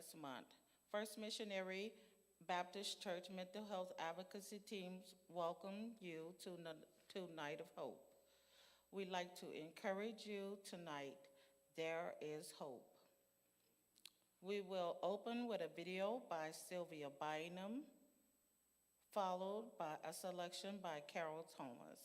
Awareness Month. First Missionary Baptist Church Mental Health Advocacy Teams welcome you to Night of Hope. We'd like to encourage you tonight. There is hope. We will open with a video by Sylvia Bynum, followed by a selection by Carol Thomas.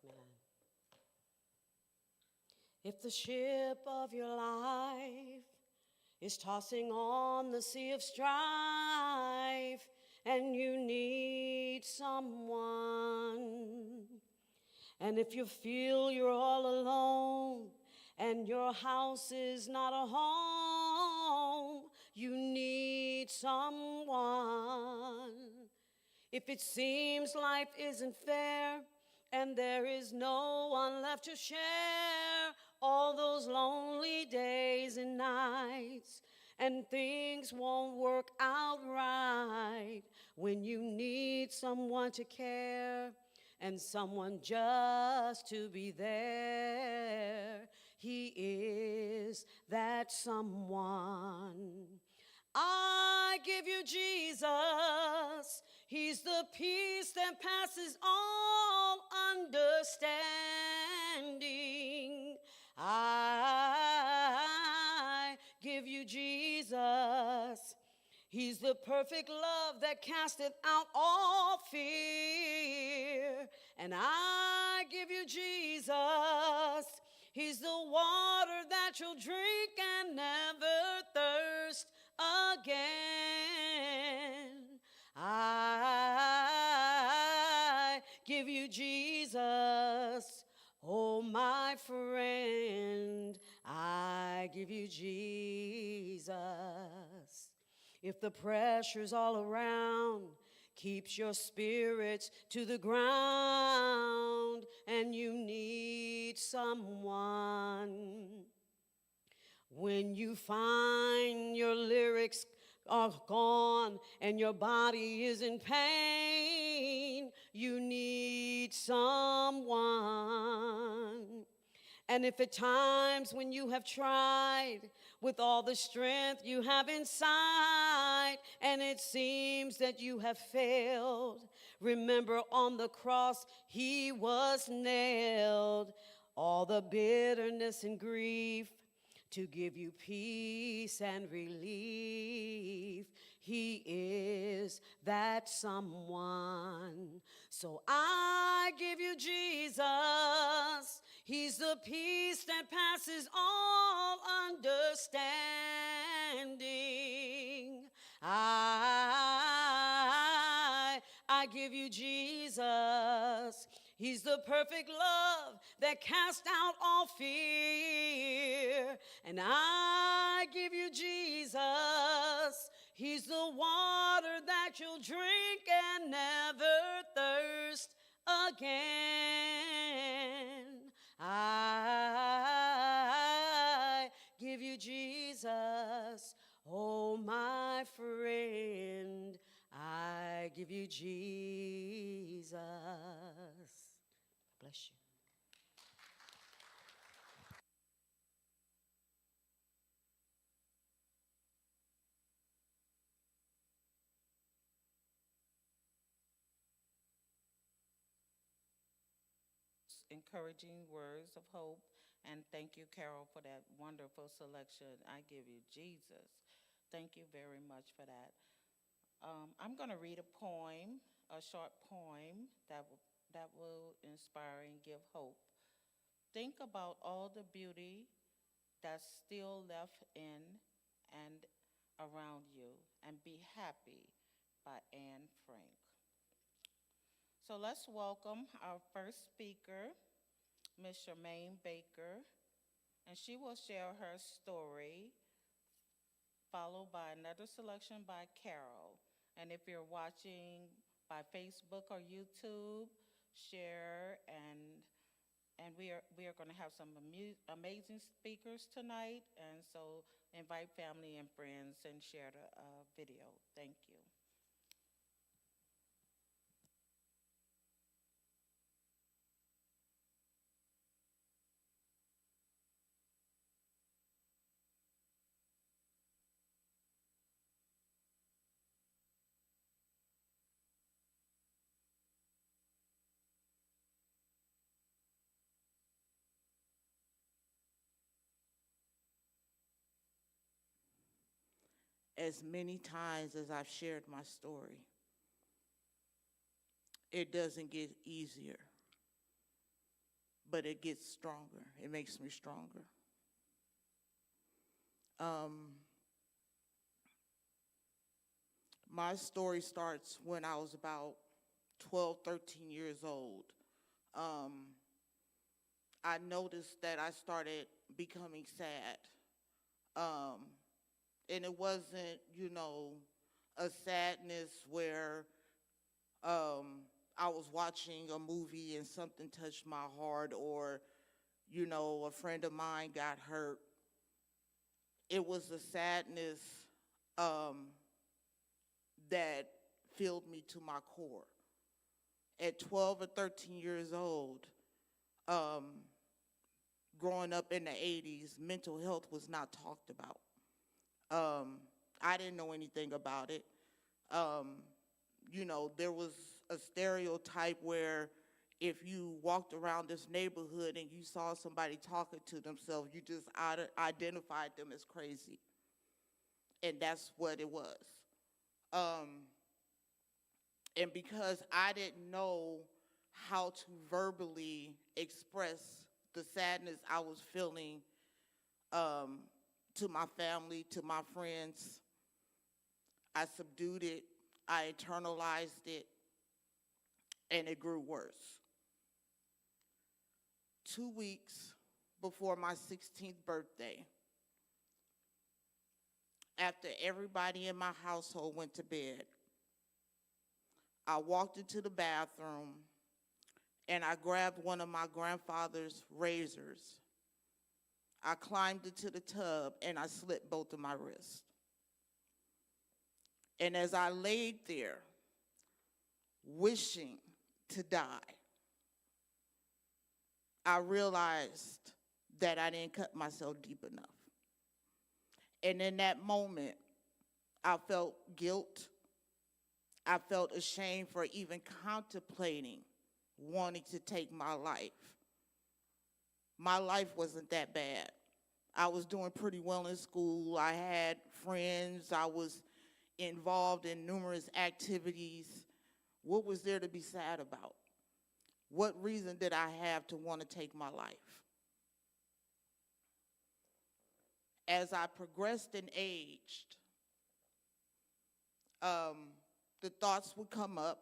Amen. If the ship of your life is tossing on the sea of strife and you need someone, and if you feel you're all alone and your house is not a home, you need someone. If it seems life isn't fair and there is no one left to share all those lonely days and nights, and things won't work out right, when you need someone to care and someone just to be there, he is that someone. I give you Jesus. He's the peace that passes all understanding. I give you Jesus. He's the perfect love that casteth out all fear. And I give you Jesus. He's the water that you'll drink and never thirst again. I give you Jesus. Oh, my friend, I give you Jesus. If the pressure's all around keeps your spirits to the ground and you need someone, when you find your lyrics are gone and your body is in pain, you need someone. And if at times when you have tried with all the strength you have inside, and it seems that you have failed, remember on the cross he was nailed. All the bitterness and grief to give you peace and relief. He is that someone. So I give you Jesus. He's the peace that passes all understanding. I give you Jesus. He's the perfect love that casts out all fear. And I give you Jesus. He's the water that you'll drink and never thirst again. I give you Jesus, oh my friend. I give you Jesus. Bless you. Encouraging words of hope. And thank you, Carol, for that wonderful selection. I give you Jesus. Thank you very much for that. I'm going to read a poem, a short poem that will inspire and give hope. Think about all the beauty that's still left in and around you, and be happy by Anne Frank. So let's welcome our first speaker, Ms. Charmaine Baker, and she will share her story, followed by another selection by Carol. And if you're watching by Facebook or YouTube, share, and we are going to have some amazing speakers tonight, and so invite family and friends and share the video. Thank you. As many times as I've shared my story, it doesn't get easier, but it gets stronger. It makes me stronger. My story starts when I was about 12, 13 years old. I noticed that I started becoming sad. And it wasn't, a sadness where I was watching a movie and something touched my heart, or, a friend of mine got hurt. It was a sadness that filled me to my core. At 12 or 13 years old, growing up in the 80s, mental health was not talked about. I didn't know anything about it. There was a stereotype where if you walked around this neighborhood and you saw somebody talking to themselves, you just identified them as crazy. And that's what it was. And because I didn't know how to verbally express the sadness I was feeling to my family, to my friends, I subdued it, I internalized it, and it grew worse. 2 weeks before my 16th birthday, after everybody in my household went to bed, I walked into the bathroom and I grabbed one of my grandfather's razors. I climbed into the tub and I slit both of my wrists. And as I laid there, wishing to die, I realized that I didn't cut myself deep enough. And in that moment, I felt guilt. I felt ashamed for even contemplating wanting to take my life. My life wasn't that bad. I was doing pretty well in school. I had friends. I was involved in numerous activities. What was there to be sad about? What reason did I have to want to take my life? As I progressed and aged, the thoughts would come up.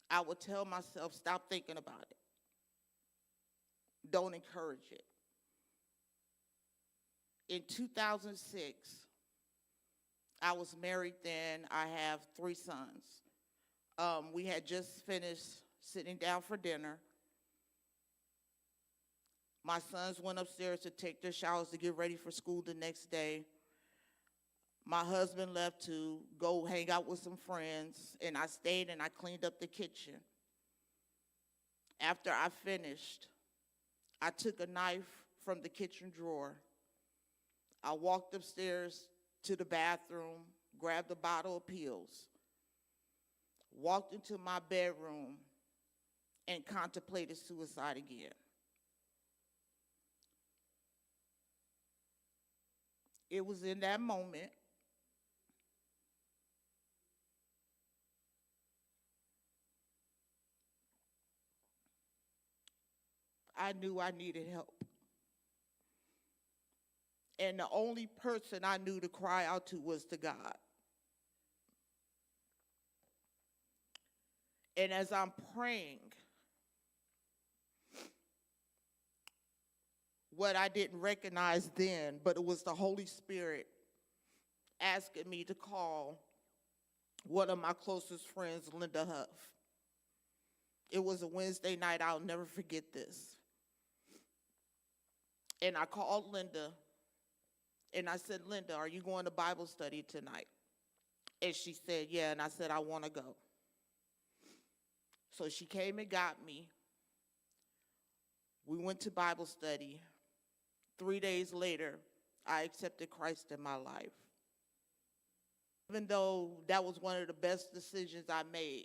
I would tell myself, stop thinking about it. Don't encourage it. In 2006, I was married then. I have 3 sons. We had just finished sitting down for dinner. My sons went upstairs to take their showers to get ready for school the next day. My husband left to go hang out with some friends, and I stayed and I cleaned up the kitchen. After I finished, I took a knife from the kitchen drawer. I walked upstairs to the bathroom, grabbed a bottle of pills, walked into my bedroom, and contemplated suicide again. It was in that moment I knew I needed help. And the only person I knew to cry out to was to God. And as I'm praying, what I didn't recognize then, but it was the Holy Spirit asking me to call one of my closest friends, Linda Huff. It was a Wednesday night. I'll never forget this. And I called Linda, and I said, Linda, are you going to Bible study tonight? And she said, yeah. And I said, I want to go. So she came and got me. We went to Bible study. 3 days later, I accepted Christ in my life. Even though that was one of the best decisions I made,